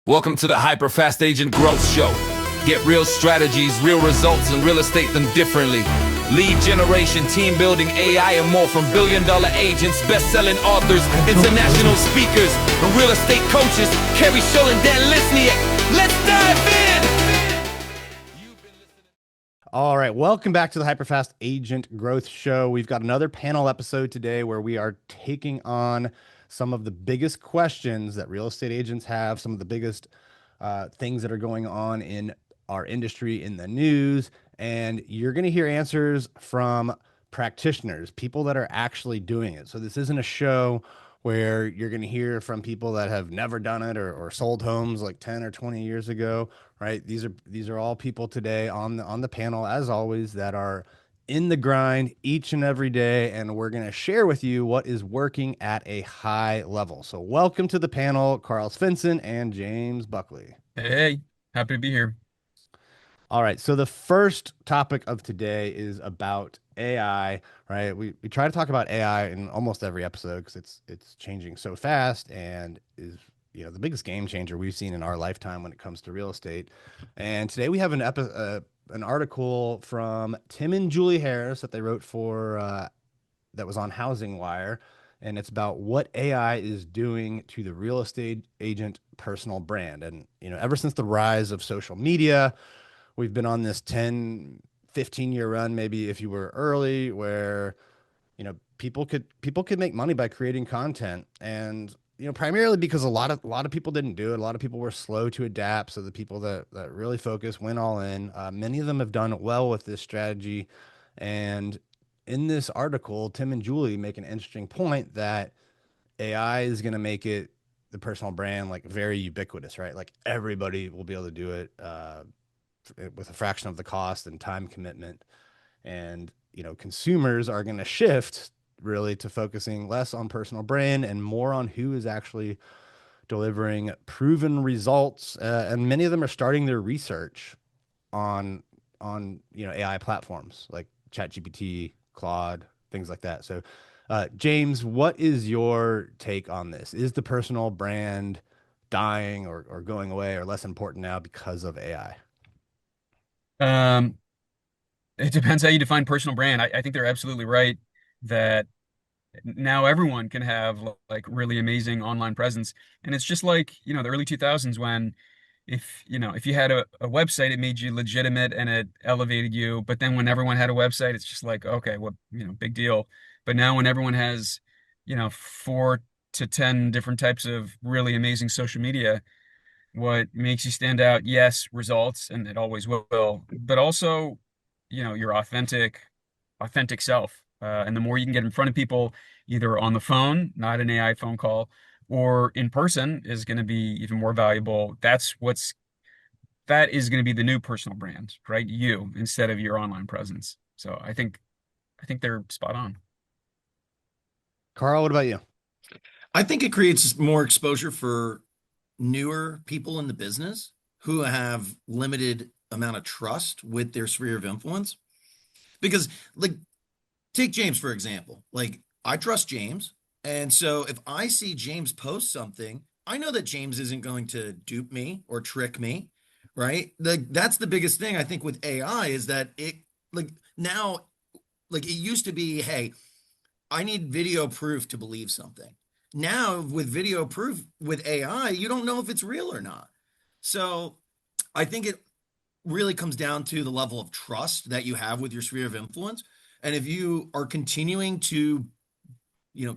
Welcome to the HyperFast Agent Growth Show. Get real strategies, real results, and real estate them differently. Lead generation, team building, AI, and more from billion-dollar agents, best-selling authors, international speakers, and real estate coaches, Kerry Shull and Dan Lesniak. Let's dive in! All right, welcome back to the HyperFast Agent Growth Show. We've got another panel episode today where we are taking on some of the biggest questions that real estate agents have, some of the biggest things that are going on in our industry in the news, and you're going to hear answers from practitioners, people that are actually doing it. So this isn't a show where you're going to hear from people that have never done it or sold homes like 10 or 20 years ago, right? These are all people today on the panel, as always, that are in the grind each and every day, and we're going to share with you what is working at a high level. So welcome to the panel, Carl Svenson and James Buckley. Hey, happy to be here. All right, so the first topic of today is about AI, right? We try to talk about AI in almost every episode because it's changing so fast and is the biggest game changer we've seen in our lifetime when it comes to real estate. And today we have an article from Tim and Julie Harris that they wrote for that was on Housing Wire, and it's about what AI is doing to the real estate agent personal brand. And ever since the rise of social media, we've been on this 10, 15-year run, maybe if you were early, where people could make money by creating content, and primarily because a lot of people didn't do it. A lot of people were slow to adapt. So the people that really focused went all in. Many of them have done well with this strategy. And in this article, Tim and Julie make an interesting point that AI is going to make it the personal brand like very ubiquitous, right? Like everybody will be able to do it with a fraction of the cost and time commitment. And consumers are going to shift really to focusing less on personal brand and more on who is actually delivering proven results. And many of them are starting their research on AI platforms like ChatGPT, Claude, things like that. So James, what is your take on this? Is the personal brand dying or going away or less important now because of AI? Um, it depends how you define personal brand. I think they're absolutely right that now everyone can have like really amazing online presence. And it's just like, the early 2000s when if you had a website, it made you legitimate and it elevated you. But then when everyone had a website, it's just like, okay, well, big deal. But now when everyone has, 4 to 10 different types of really amazing social media, what makes you stand out? Yes, results, and it always will, but also, your authentic self. And the more you can get in front of people, either on the phone, not an AI phone call, or in person, is going to be even more valuable. That is going to be the new personal brand, right? You instead of your online presence. So I think they're spot on. Carl, what about you? I think it creates more exposure for newer people in the business who have limited amount of trust with their sphere of influence. Because, like, take James, for example. Like, I trust James. And so if I see James post something, I know that James isn't going to dupe me or trick me, right? That's the biggest thing I think with AI is that it, like, now, like, it used to be, hey, I need video proof to believe something. Now, with video proof with AI, you don't know if it's real or not. So I think it really comes down to the level of trust that you have with your sphere of influence. And if you are continuing to,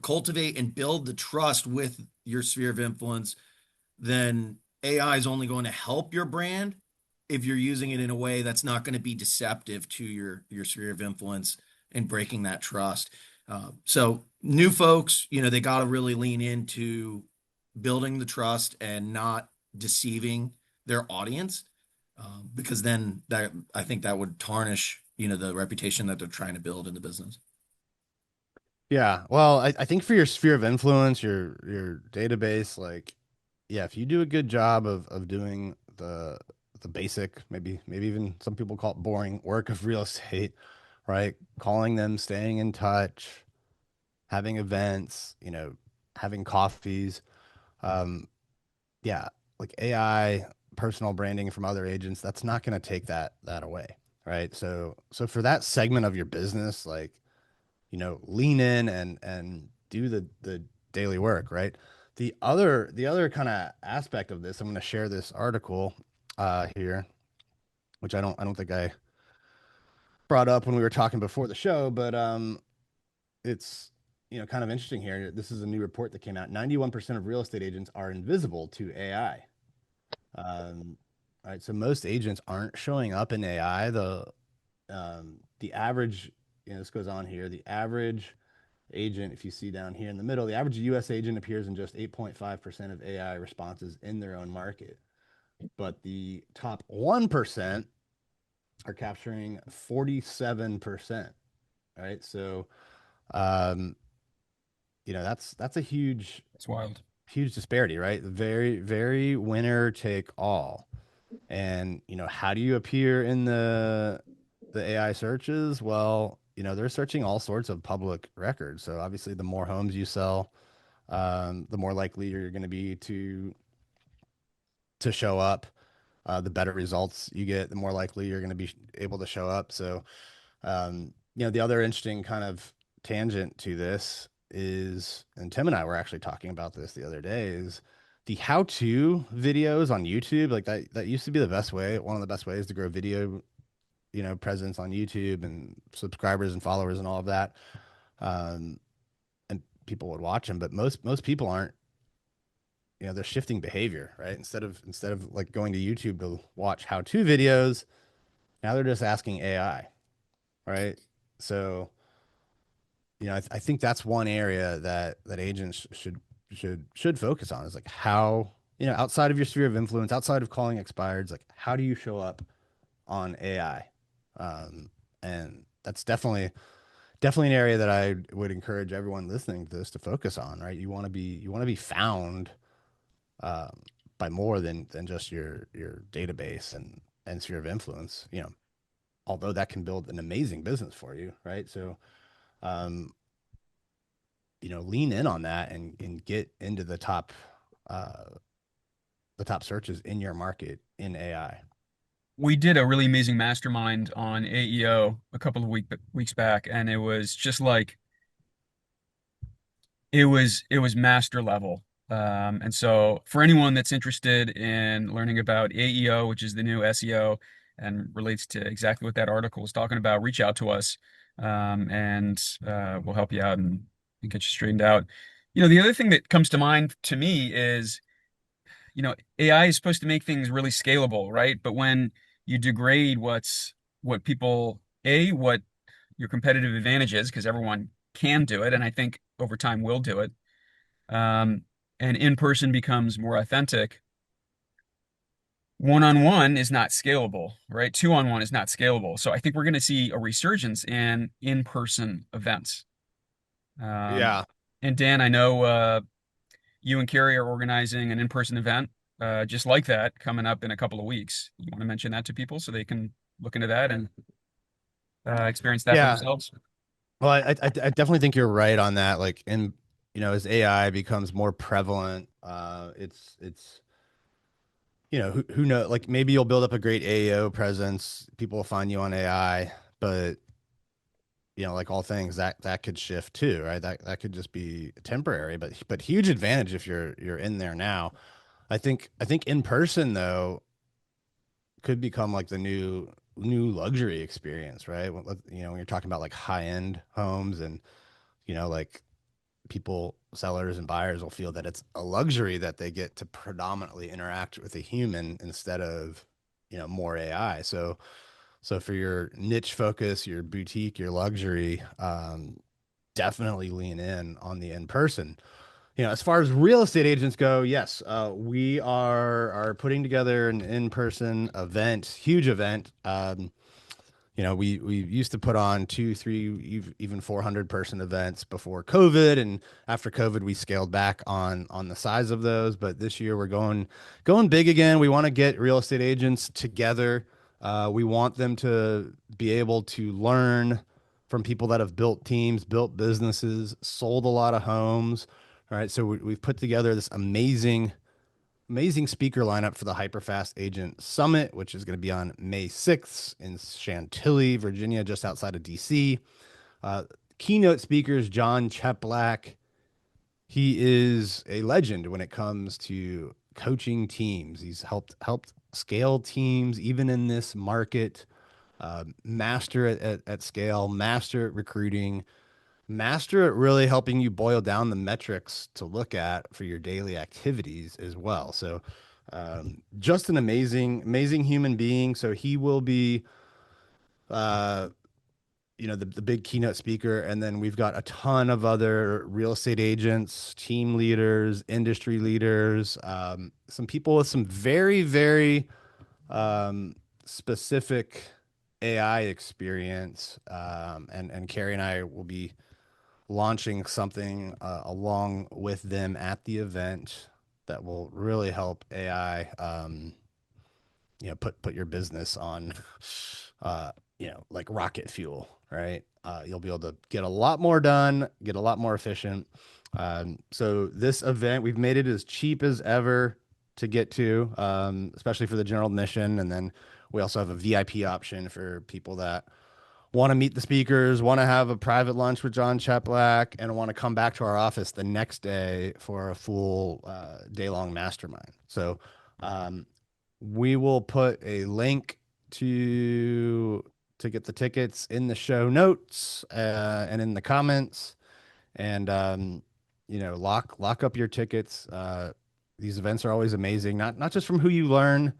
cultivate and build the trust with your sphere of influence, then AI is only going to help your brand if you're using it in a way that's not going to be deceptive to your sphere of influence and breaking that trust. So new folks, they got to really lean into building the trust and not deceiving their audience, because then I think that would tarnish, the reputation that they're trying to build in the business. Yeah, well, I think for your sphere of influence, your database, like, yeah, if you do a good job of doing the basic, maybe even some people call it boring work of real estate, right? Calling them, staying in touch, having events, having coffees. Yeah, like AI personal branding from other agents, that's not going to take that away, right? So for that segment of your business, like, lean in and do the daily work, right? The other kind of aspect of this, I'm going to share this article here, which I don't think I brought up when we were talking before the show, but it's kind of interesting here. This is a new report that came out. 91% of real estate agents are invisible to AI. Right, so most agents aren't showing up in AI. The average, this goes on here. The average agent, if you see down here in the middle, the average U.S. agent appears in just 8.5% of AI responses in their own market, but the top 1% are capturing 47%. Right, so um, that's a It's wild. huge disparity, right? Very, very winner take all. And how do you appear in the AI searches? Well, they're searching all sorts of public records. So obviously, the more homes you sell, the more likely you're going to be to show up. The better results you get, the more likely you're going to be able to show up. So, the other interesting kind of tangent to this is, and Tim and I were actually talking about this the other day, is the how-to videos on YouTube. Like that used to be the best way, one of the best ways to grow video, presence on YouTube and subscribers and followers and all of that. Um, and people would watch them, but most people aren't, they're shifting behavior, right? Instead of like going to YouTube to watch how-to videos, now they're just asking AI, right? So, I think that's one area that agents should focus on, is like how, outside of your sphere of influence, outside of calling expireds, like how do you show up on AI? And that's definitely an area that I would encourage everyone listening to this to focus on, right? You want to be found by more than just your database and sphere of influence, although that can build an amazing business for you, right? So, um, lean in on that and get into the top searches in your market in AI. We did a really amazing mastermind on AEO a couple of weeks back, and it was just like it was master level. And so for anyone that's interested in learning about AEO, which is the new SEO and relates to exactly what that article was talking about, reach out to us, and we'll help you out and get you straightened out. The other thing that comes to mind to me is, AI is supposed to make things really scalable, right? But when you degrade what people, what your competitive advantage is, because everyone can do it, and I think over time will do it, um, and in-person becomes more authentic. One-on-one is not scalable, right? Two-on-one is not scalable. So I think we're going to see a resurgence in in-person events. Um, Yeah. and Dan, I know you and Carrie are organizing an in-person event just like that coming up in a couple of weeks. You want to mention that to people so they can look into that and experience that for Yeah. themselves? Well, I definitely think you're right on that. Like, as AI becomes more prevalent, it's who know, like maybe you'll build up a great AEO presence, people will find you on AI, but like all things, that could shift too, right? That could just be temporary, but huge advantage if you're in there now. I think in person though could become like the new luxury experience, right? When you're talking about like high end homes, and like people, sellers and buyers will feel that it's a luxury that they get to predominantly interact with a human instead of more AI. So for your niche focus, your boutique, your luxury, definitely lean in on the in person. As far as real estate agents go, yes, we are putting together an in-person event, huge event. We used to put on two, three, even 400 person events before COVID, and after COVID, we scaled back on the size of those. But this year, we're going big again. We want to get real estate agents together. We want them to be able to learn from people that have built teams, built businesses, sold a lot of homes. All right, so we've put together this amazing amazing speaker lineup for the HyperFast Agent Summit, which is going to be on May 6th in Chantilly, Virginia, just outside of DC. Uh, Keynote speakers John Cheplack. He is a legend when it comes to coaching teams. He's helped scale teams even in this market, master it at scale, master at recruiting, master at really helping you boil down the metrics to look at for your daily activities as well. So just an amazing human being. So he will be uh, the big keynote speaker. And then we've got a ton of other real estate agents, team leaders, industry leaders, some people with some very specific AI experience. And Carrie and I will be launching something along with them at the event that will really help AI, put your business on, like rocket fuel, right? You'll be able to get a lot more done, get a lot more efficient. So this event, we've made it as cheap as ever to get to, especially for the general admission. And then we also have a VIP option for people that want to meet the speakers, want to have a private lunch with John Cheplack, and want to come back to our office the next day for a full day-long mastermind. So we will put a link to get the tickets in the show notes and in the comments, and lock up your tickets. These events are always amazing, not just from who you learn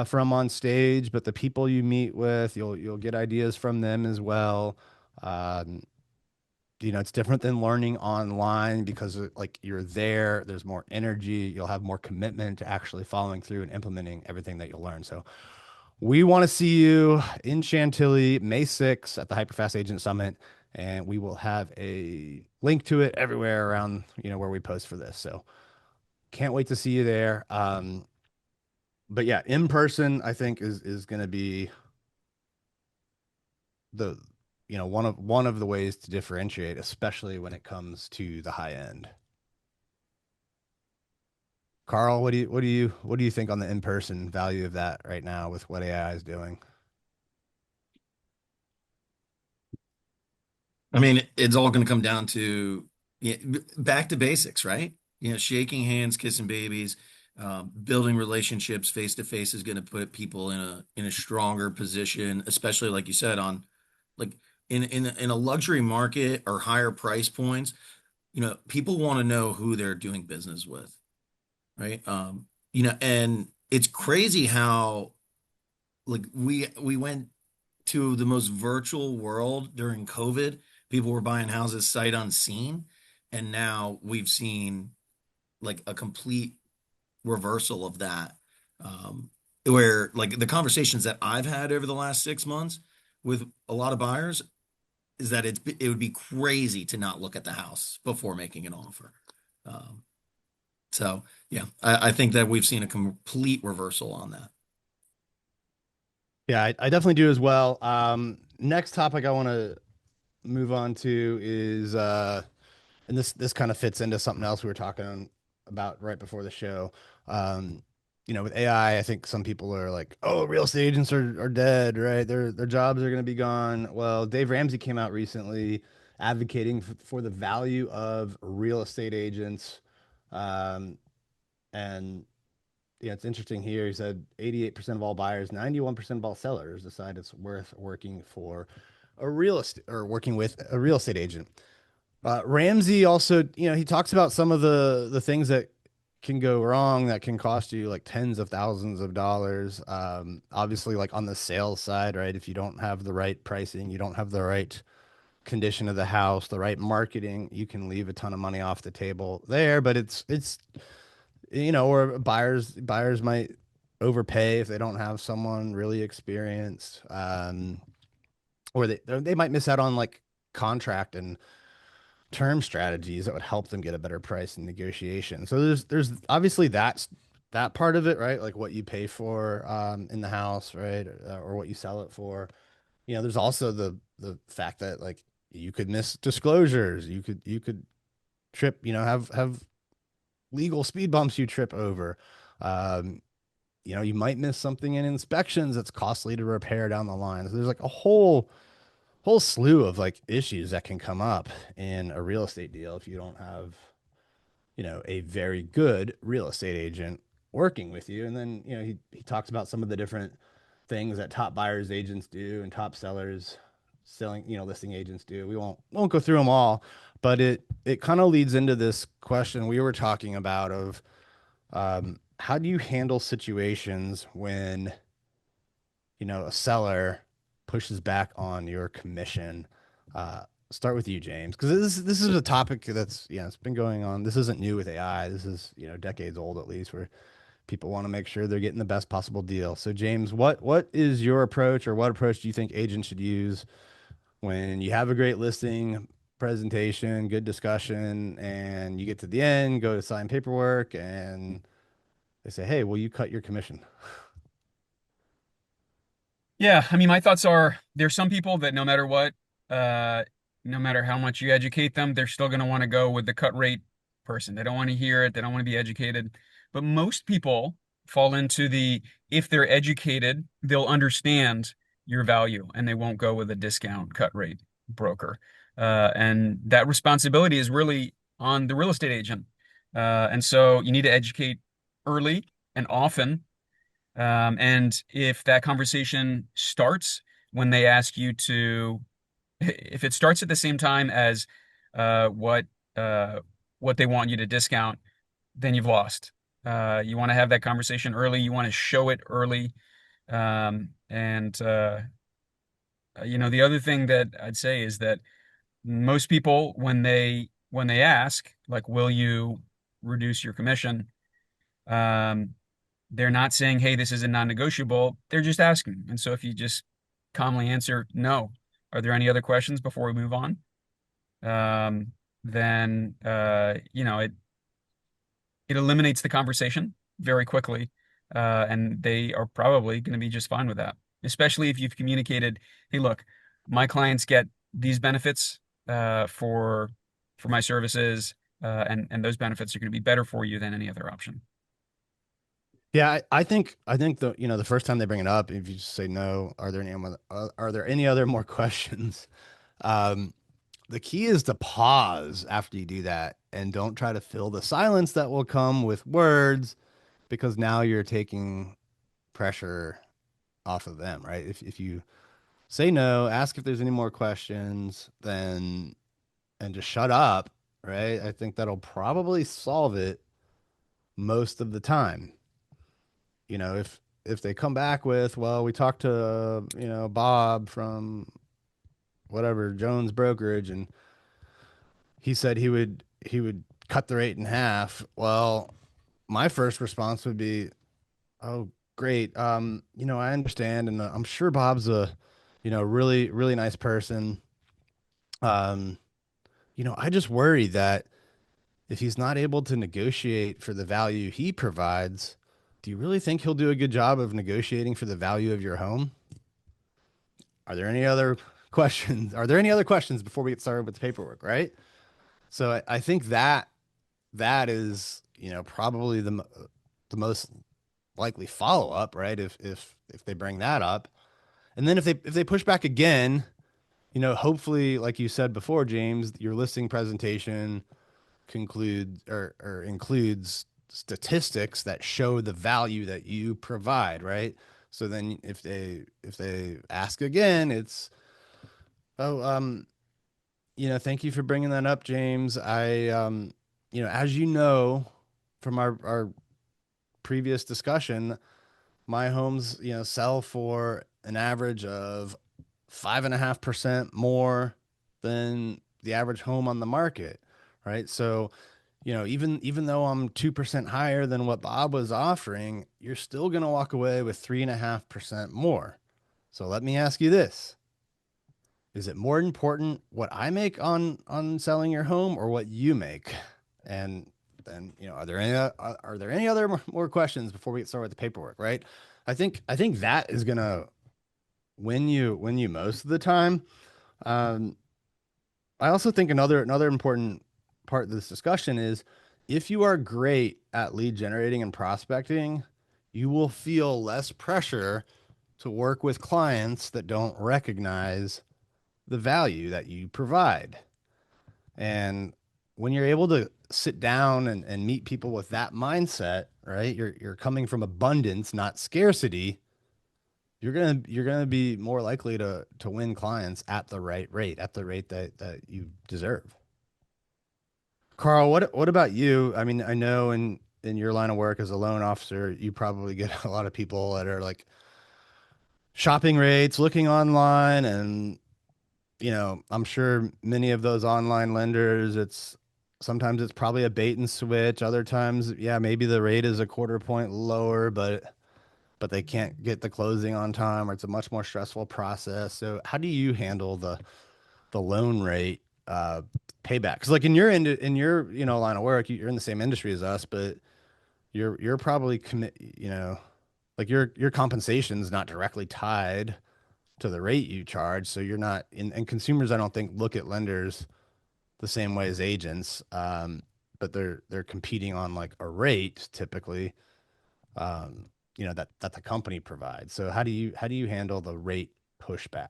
from on stage, but the people you meet with. You'll get ideas from them as well. Um, it's different than learning online because like you're there, there's more energy, you'll have more commitment to actually following through and implementing everything that you'll learn. So we want to see you in Chantilly, May 6th at the HyperFast Agent Summit, and we will have a link to it everywhere around, where we post for this. So can't wait to see you there. But yeah, in person, I think is going to be the one of the ways to differentiate, especially when it comes to the high end. Carl, what do you think on the in person value of that right now with what AI is doing? I mean, it's all going to come down to, back to basics, right? Shaking hands, kissing babies, building relationships face to face is going to put people in a stronger position, especially like you said, on like in a luxury market or higher price points. People want to know who they're doing business with, right? And it's crazy how like we went to the most virtual world during COVID. People were buying houses sight unseen, and now we've seen like a complete reversal of that. Where like the conversations that I've had over the last 6 months with a lot of buyers is that it would be crazy to not look at the house before making an offer. Um, so yeah, I think that we've seen a complete reversal on that. Yeah, I definitely do as well. Next topic I want to move on to is and this kind of fits into something else we were talking about right before the show. Um, with AI, I think some people are like, "Oh, real estate agents are dead, right? Their jobs are going to be gone." Well, Dave Ramsey came out recently advocating for the value of real estate agents, um, and it's interesting here. He said 88% of all buyers, 91% of all sellers decide it's worth working for a real estate or working with a real estate agent. Ramsey also, he talks about some of the things that can go wrong that can cost you like tens of thousands of dollars. Obviously, like on the sales side, right? If you don't have the right pricing, you don't have the right condition of the house, the right marketing, you can leave a ton of money off the table there. But it's or buyers might overpay if they don't have someone really experienced, or they might miss out on like contract and term strategies that would help them get a better price in negotiation. So there's obviously that part of it, right? Like what you pay for in the house, right? Or what you sell it for. There's also the fact that like you could miss disclosures. You could trip, have legal speed bumps you trip over. Um, you might miss something in inspections that's costly to repair down the line. So there's like a whole slew of like issues that can come up in a real estate deal if you don't have, a very good real estate agent working with you. And then, he talks about some of the different things that top buyers agents do and top sellers selling, listing agents do. We won't go through them all, but it kind of leads into this question we were talking about of how do you handle situations when, a seller pushes back on your commission? Start with you, James, because this is a topic that's, it's been going on. This isn't new with AI. This is, decades old at least, where people want to make sure they're getting the best possible deal. So, James, what is your approach, or what approach do you think agents should use when you have a great listing presentation, good discussion, and you get to the end, go to sign paperwork, and they say, "Hey, will you cut your commission?" Yeah, I mean, my thoughts are there's some people that no matter what, uh, no matter how much you educate them, they're still going to want to go with the cut rate person. They don't want to hear it. They don't want to be educated. But most people fall into the if they're educated, they'll understand your value and they won't go with a discount cut rate broker. And that responsibility is really on the real estate agent. And so you need to educate early and often, and if that conversation starts when they ask you to, if it starts at the same time as uh, what uh, what they want you to discount, then you've lost. You want to have that conversation early. You want to show it early. And the other thing that I'd say is that most people, when they ask, like, will you reduce your commission? Um, they're not saying, hey, this is a non-negotiable. They're just asking. And so if you just calmly answer no, are there any other questions before we move on? Then it eliminates the conversation very quickly. And they are probably going to be just fine with that, especially if you've communicated, hey, look, my clients get these benefits for my services, and those benefits are going to be better for you than any other option. Yeah, I think the first time they bring it up, if you just say no, are there any other more questions? Um, the key is to pause after you do that and don't try to fill the silence that will come with words, because now you're taking pressure off of them, right? If you say no, ask if there's any more questions, then and just shut up, right? I think that'll probably solve it most of the time. If they come back with, well, we talked to, Bob from whatever Jones brokerage, and he said he would cut the rate in half. Well, my first response would be, oh, great. I understand, and I'm sure Bob's a, really, really nice person. Um, I just worry that if he's not able to negotiate for the value he provides, do you really think he'll do a good job of negotiating for the value of your home? Are there any other questions? Are there any other questions before we get started with the paperwork, right? So I think that is, probably the most likely follow up, right? If they bring that up, and then if they push back again, hopefully, like you said before, James, your listing presentation or includes statistics that show the value that you provide, right? So then if they ask again, it's, oh, thank you for bringing that up, James. As you know from our previous discussion, my homes, sell for an average of 5.5% more than the average home on the market, right? So, even though I'm 2% higher than what Bob was offering, you're still going to walk away with 3.5% more. So let me ask you this. Is it more important what I make on selling your home or what you make? And then, are there any other more questions before we get started with the paperwork, right? I think that is going to win you most of the time. Um, I also think another important part of this discussion is if you are great at lead generating and prospecting, you will feel less pressure to work with clients that don't recognize the value that you provide. And when you're able to sit down and meet people with that mindset, right? You're coming from abundance, not scarcity. You're gonna be more likely to win clients at the right rate, at the rate that you deserve. Carl, what about you? I mean, I know in your line of work as a loan officer, you probably get a lot of people that are like shopping rates, looking online, and I'm sure many of those online lenders, it's sometimes it's probably a bait and switch. Other times, yeah, maybe the rate is a quarter point lower, but they can't get the closing on time, or it's a much more stressful process. So how do you handle the loan rate payback? Because like in your line of work, you're in the same industry as us, but you're probably like your compensation's not directly tied to the rate you charge. So you're not and consumers, I don't think, look at lenders the same way as agents. But they're competing on like a rate typically, that the company provides. So how do you handle the rate pushback?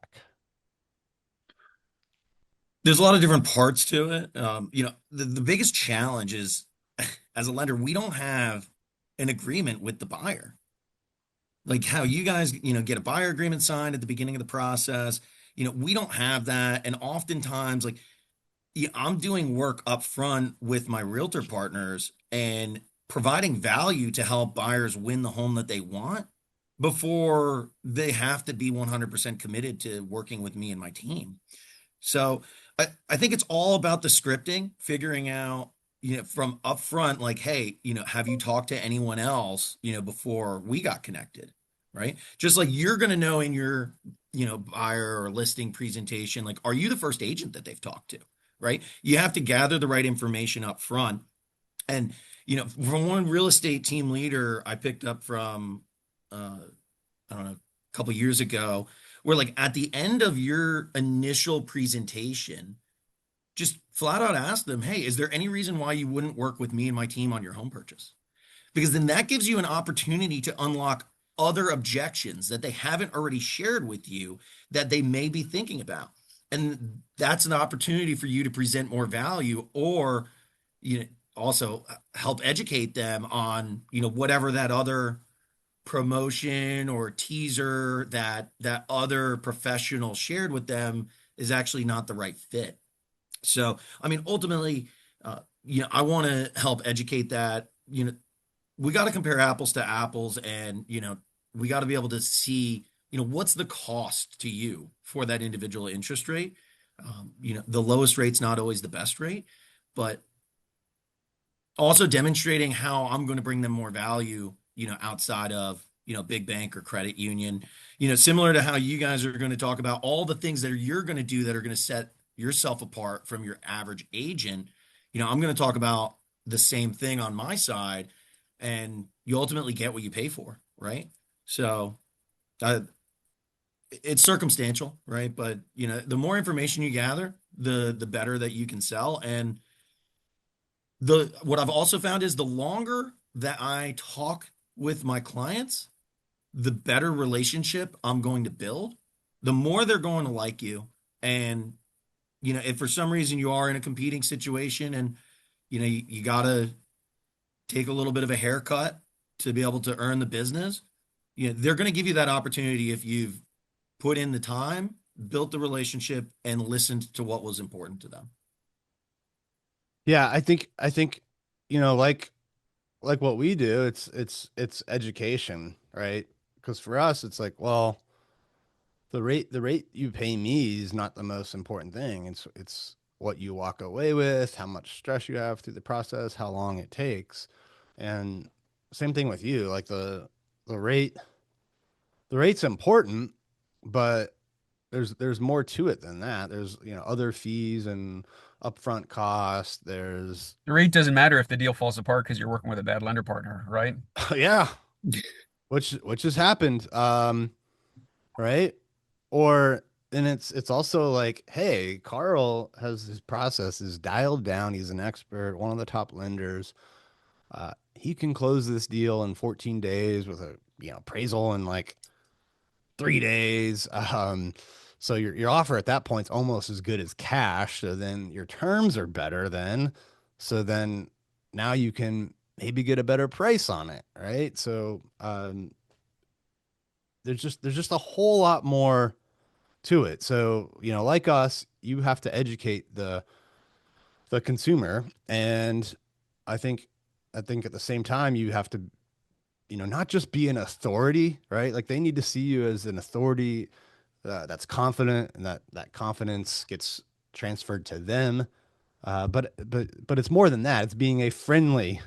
There's a lot of different parts to it. The biggest challenge is as a lender, we don't have an agreement with the buyer. Like how you guys, get a buyer agreement signed at the beginning of the process. We don't have that. And oftentimes, like, yeah, I'm doing work up front with my realtor partners and providing value to help buyers win the home that they want before they have to be 100% committed to working with me and my team. So I think it's all about the scripting, figuring out, from upfront, like, hey, have you talked to anyone else, before we got connected, right? Just like you're going to know in your, buyer or listing presentation, like, are you the first agent that they've talked to, right? You have to gather the right information up front. And, from one real estate team leader I picked up from, I don't know, a couple years ago, where like at the end of your initial presentation, just flat out ask them, hey, is there any reason why you wouldn't work with me and my team on your home purchase? Because then that gives you an opportunity to unlock other objections that they haven't already shared with you that they may be thinking about. And that's an opportunity for you to present more value, or you know, also help educate them on, whatever that other promotion or teaser that other professional shared with them is actually not the right fit. So, I mean, ultimately, I want to help educate that. We got to compare apples to apples, and we got to be able to see, what's the cost to you for that individual interest rate. The lowest rate's not always the best rate, but also demonstrating how I'm going to bring them more value, outside of, big bank or credit union, similar to how you guys are going to talk about all the things that you're going to do that are going to set yourself apart from your average agent. I'm going to talk about the same thing on my side, and you ultimately get what you pay for, right? So, uh, it's circumstantial, right? But the more information you gather, the better that you can sell. And the what I've also found is the longer that I talk with my clients, the better relationship I'm going to build, the more they're going to like you. And, if for some reason you are in a competing situation and, you got to take a little bit of a haircut to be able to earn the business, they're going to give you that opportunity if you've put in the time, built the relationship, and listened to what was important to them. Yeah, I think like what we do, it's education, right? Because for us, it's like, well, the rate you pay me is not the most important thing. It's what you walk away with, how much stress you have through the process, how long it takes. And same thing with you. Like the rate the rate's important, but there's more to it than that. There's, other fees and upfront costs. There's The rate doesn't matter if the deal falls apart because you're working with a bad lender partner, right? yeah, which has happened. Right? Or it's also like, hey, Carl has his processes dialed down. He's an expert, one of the top lenders. He can close this deal in 14 days with a appraisal in like 3 days. So your offer at that point is almost as good as cash. So then your terms are better then. So then now you can maybe get a better price on it, right? So there's just a whole lot more to it. So, like us, you have to educate the consumer. And I think I think at the same time you have to, not just be an authority, right? Like they need to see you as an authority that's confident, and that confidence gets transferred to them. But it's more than that. It's being a friendly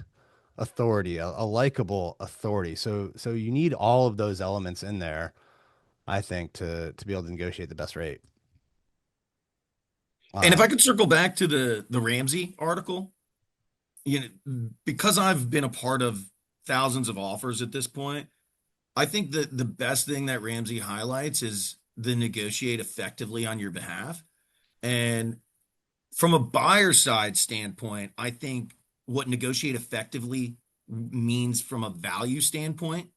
authority, a likable authority. So you need all of those elements in there, I think, to be able to negotiate the best rate. And if Uh, I could circle back to the Ramsey article, because I've been a part of thousands of offers at this point, I think that the best thing that Ramsey highlights is the negotiate effectively on your behalf. And from a buyer side standpoint, I think what negotiate effectively means from a value standpoint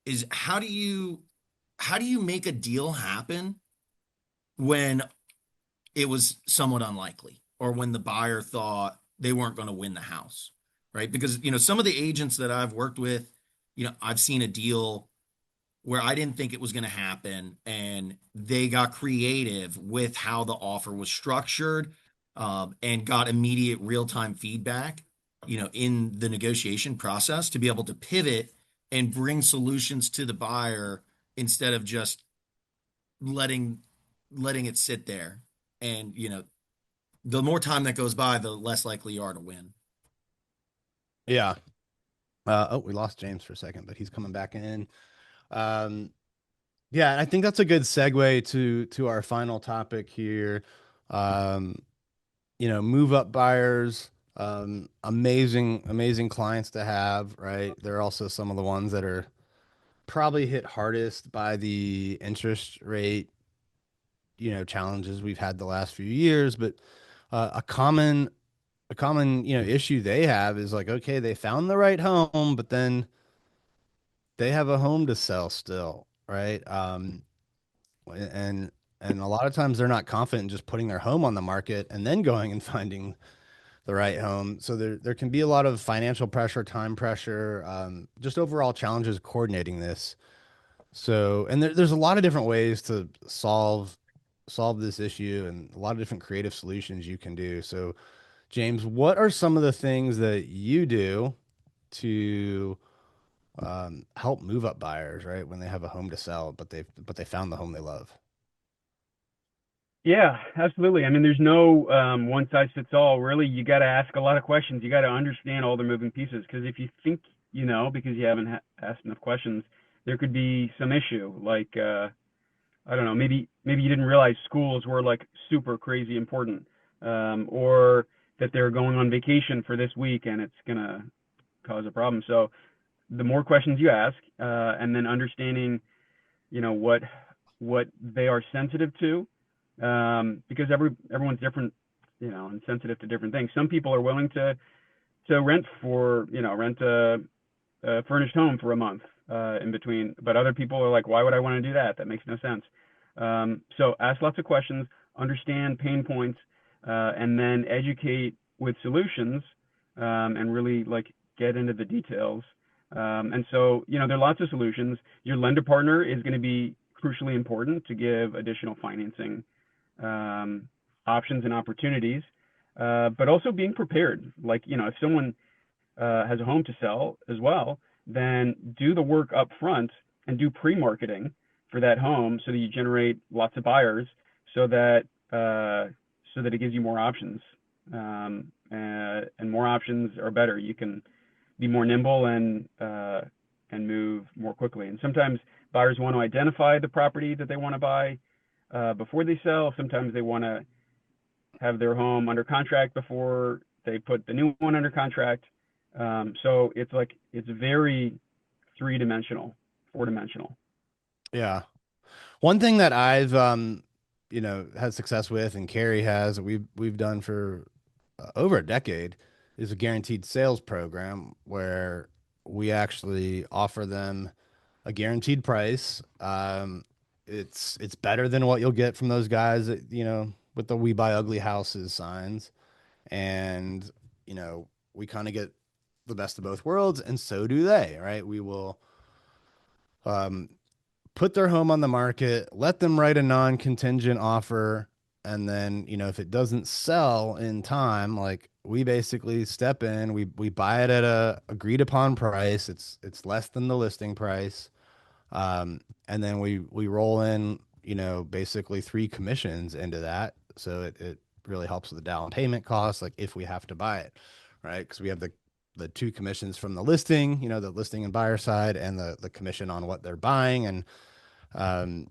is how do you make a deal happen when it was somewhat unlikely, or when the buyer thought they weren't going to win the house, right? Because, some of the agents that I've worked with, I've seen a deal where I didn't think it was going to happen, and they got creative with how the offer was structured, and got immediate real-time feedback, in the negotiation process to be able to pivot and bring solutions to the buyer instead of just letting letting it sit there. And the more time that goes by, the less likely you are to win. yeah. Oh, we lost James for a second, but he's coming back in. Um, yeah, and I think that's a good segue to our final topic here. Um, move up buyers, amazing clients to have, right? They're also some of the ones that are probably hit hardest by the interest rate, challenges we've had the last few years. But a common issue they have is like, okay, they found the right home, but then they have a home to sell still, right? And and a lot of times they're not confident in just putting their home on the market and then going and finding the right home. So there can be a lot of financial pressure, time pressure, just overall challenges coordinating this. So, and there's a lot of different ways to solve this issue, and a lot of different creative solutions you can do. So, James, what are some of the things that you do to help move up buyers, right, when they have a home to sell, but they found the home they love? Yeah, absolutely. I mean, there's no one size fits all. Really, you got to ask a lot of questions. You got to understand all the moving pieces. Because if you think you know, because you haven't asked enough questions, there could be some issue. Like I don't know, maybe you didn't realize schools were like super crazy important, or that they're going on vacation for this week and it's gonna cause a problem. So the more questions you ask, and then understanding, what they are sensitive to, because everyone's different, and sensitive to different things. Some people are willing to rent a furnished home for a month in between, but other people are like, why would I want to do that? That makes no sense. So ask lots of questions, understand pain points, and then educate with solutions, and really like get into the details. And so, there are lots of solutions. Your lender partner is going to be crucially important to give additional financing um, options and opportunities, but also being prepared. Like, if someone has a home to sell as well, then do the work up front and do pre-marketing for that home so that you generate lots of buyers, so that it gives you more options. And more options are better. You can be more nimble and move more quickly. And sometimes buyers want to identify the property that they want to buy before they sell. Sometimes they want to have their home under contract before they put the new one under contract. So it's very three-dimensional, four-dimensional. Yeah. One thing that I've had success with, and Carrie has, we've done for over a decade, is a guaranteed sales program where we actually offer them a guaranteed price. It's better than what you'll get from those guys that, with the "We Buy Ugly Houses" signs, and we kind of get the best of both worlds, and so do they, right? We will um, put their home on the market, let them write a non-contingent offer, and then, if it doesn't sell in time, like, we basically step in, we buy it at a agreed upon price. It's less than the listing price. And then we roll in, basically 3 commissions into that. So it really helps with the down payment costs, like if we have to buy it, right? Because we have the 2 commissions from the listing, the listing and buyer side, and the commission on what they're buying. And um,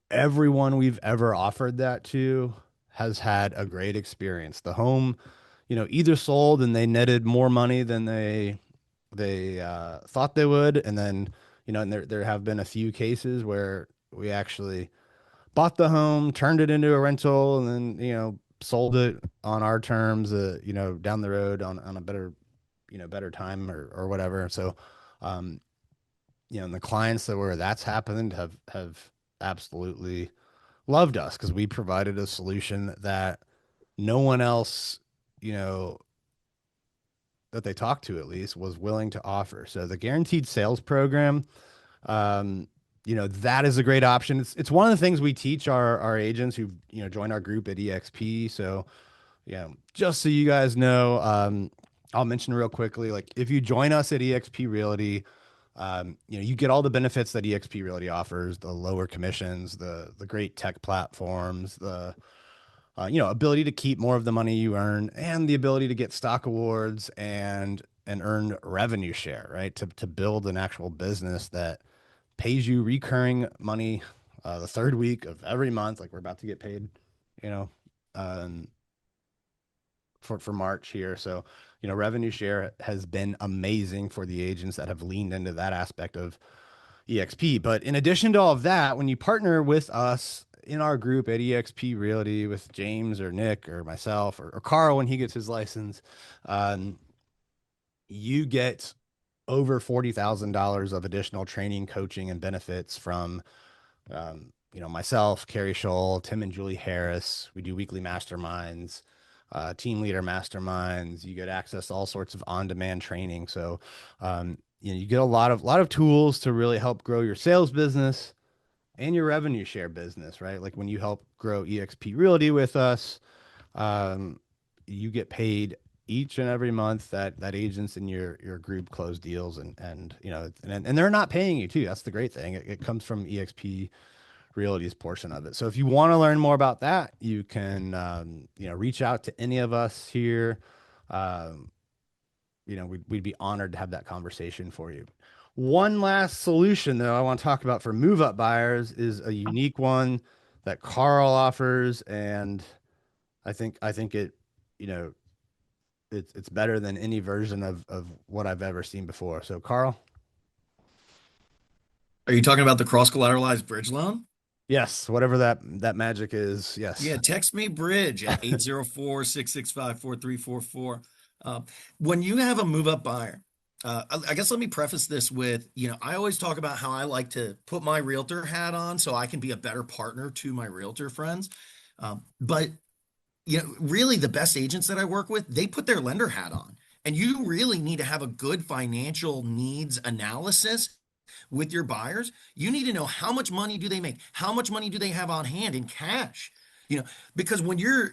everyone we've ever offered that to has had a great experience. The home, either sold and they netted more money than they thought they would, and then, and there have been a few cases where we actually bought the home, turned it into a rental, and then, sold it on our terms, down the road on a better time, or whatever. So, um, and the clients where that's happened have absolutely loved us, because we provided a solution that no one else, you know, that they talked to, at least, was willing to offer. So the guaranteed sales program, that is a great option. It's one of the things we teach our agents who, join our group at EXP. So, just so you guys know, I'll mention real quickly, like, if you join us at EXP Realty, you get all the benefits that EXP Realty offers: the lower commissions, the great tech platforms, the ability to keep more of the money you earn, and the ability to get stock awards and earn revenue share, right? To build an actual business that pays you recurring money the third week of every month, like we're about to get paid, you know, um, for March here. So, revenue share has been amazing for the agents that have leaned into that aspect of EXP. But in addition to all of that, when you partner with us in our group at EXP Realty with James or Nick or myself or Carl when he gets his license, you get over $40,000 of additional training, coaching, and benefits from, myself, Carrie Scholl, Tim and Julie Harris. We do weekly masterminds, team leader masterminds. You get access to all sorts of on-demand training. So, you get a lot of tools to really help grow your sales business and your revenue share business, right? Like when you help grow EXP Realty with us, you get paid each and every month that agents in your group close deals, and they're not paying you too. That's the great thing. It comes from EXP Realty's portion of it. So if you want to learn more about that, you can reach out to any of us here. We'd be honored to have that conversation for you. One last solution, though, I want to talk about for move-up buyers is a unique one that Carl offers, and I think it, it's better than any version of what I've ever seen before. So, Carl? Are you talking about the cross-collateralized bridge loan? Yes, whatever that magic is. Yes. Yeah, text me bridge at 804-665-4344. When you have a move-up buyer, I guess let me preface this with, I always talk about how I like to put my realtor hat on so I can be a better partner to my realtor friends. But really the best agents that I work with, they put their lender hat on. And you really need to have a good financial needs analysis with your buyers. You need to know how much money do they make? How much money do they have on hand in cash? Because when you're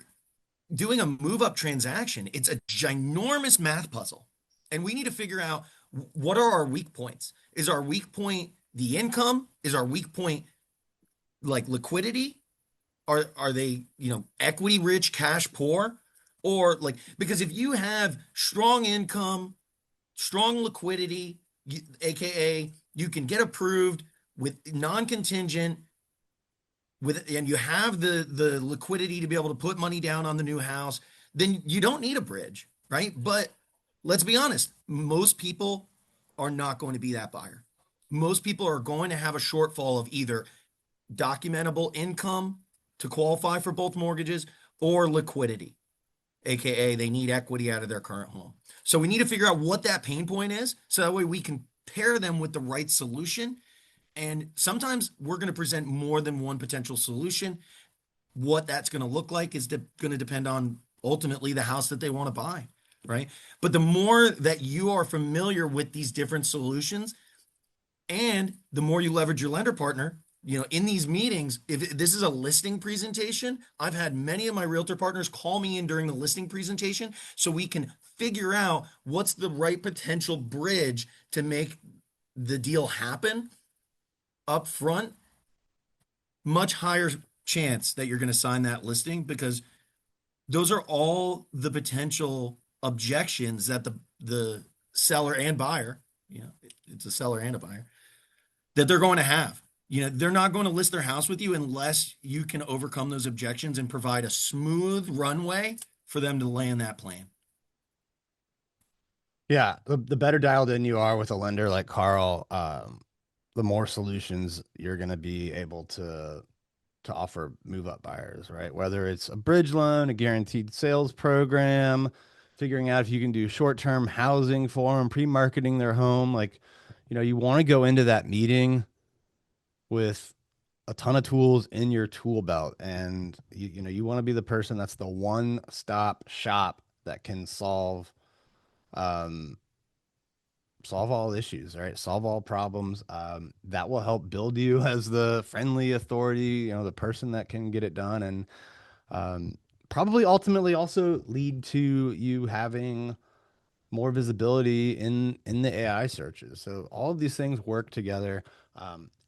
doing a move up transaction, it's a ginormous math puzzle. And we need to figure out, what are our weak points? Is our weak point the income? Is our weak point like liquidity? Are they, equity rich, cash poor? Or because if you have strong income, strong liquidity, AKA you can get approved with non-contingent, and you have the liquidity to be able to put money down on the new house, then you don't need a bridge, right? But let's be honest, most people are not going to be that buyer. Most people are going to have a shortfall of either documentable income to qualify for both mortgages, or liquidity, aka they need equity out of their current home. So we need to figure out what that pain point is, so that way we can pair them with the right solution. And sometimes we're going to present more than one potential solution. What that's going to look like is going to depend on ultimately the house that they want to buy, right? But the more that you are familiar with these different solutions, and the more you leverage your lender partner, in these meetings, if this is a listing presentation, I've had many of my realtor partners call me in during the listing presentation so we can figure out what's the right potential bridge to make the deal happen up front. Much higher chance that you're going to sign that listing, because those are all the potential objections that the seller and buyer, it's a seller and a buyer, that they're going to have. They're not going to list their house with you unless you can overcome those objections and provide a smooth runway for them to land that plan. Yeah, the better dialed in you are with a lender like Carl, the more solutions you're going to be able to offer move-up buyers, right? Whether it's a bridge loan, a guaranteed sales program, figuring out if you can do short-term housing for them, pre-marketing their home. Like, you want to go into that meeting with a ton of tools in your tool belt, and you want to be the person that's the one-stop shop that can solve all issues, right? Solve all problems. That will help build you as the friendly authority, the person that can get it done, and probably ultimately also lead to you having more visibility in the AI searches. So all of these things work together.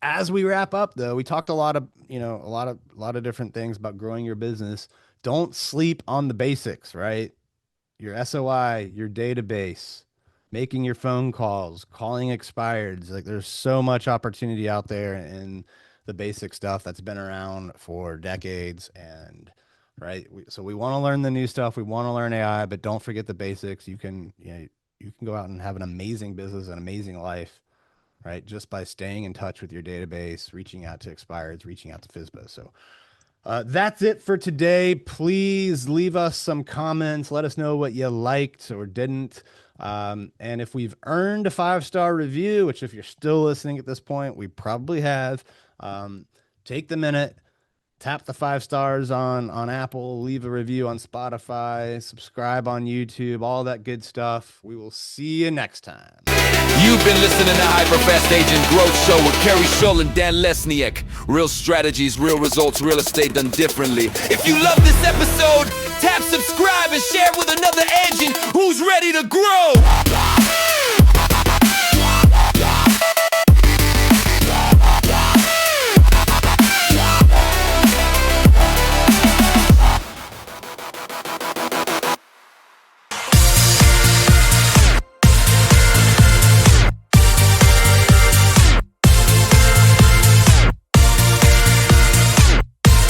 As we wrap up, though, we talked a lot of different things about growing your business. Don't sleep on the basics, right? Your SOI, your database, making your phone calls, calling expireds. Like, there's so much opportunity out there in the basic stuff that's been around for decades. And so we want to learn the new stuff. We want to learn AI, but don't forget the basics. You can go out and have an amazing business, an amazing life, right? Just by staying in touch with your database, reaching out to expireds, reaching out to FSBA. So that's it for today. Please leave us some comments. Let us know what you liked or didn't. And if we've earned a 5-star review, which if you're still listening at this point, we probably have, take the minute, tap the 5 stars on Apple, leave a review on Spotify, subscribe on YouTube, all that good stuff. We will see you next time. You've been listening to HyperFast Agent Growth Show with Kerry Shull and Dan Lesniak. Real strategies, real results, real estate done differently. If you love this episode, tap subscribe and share with another agent who's ready to grow.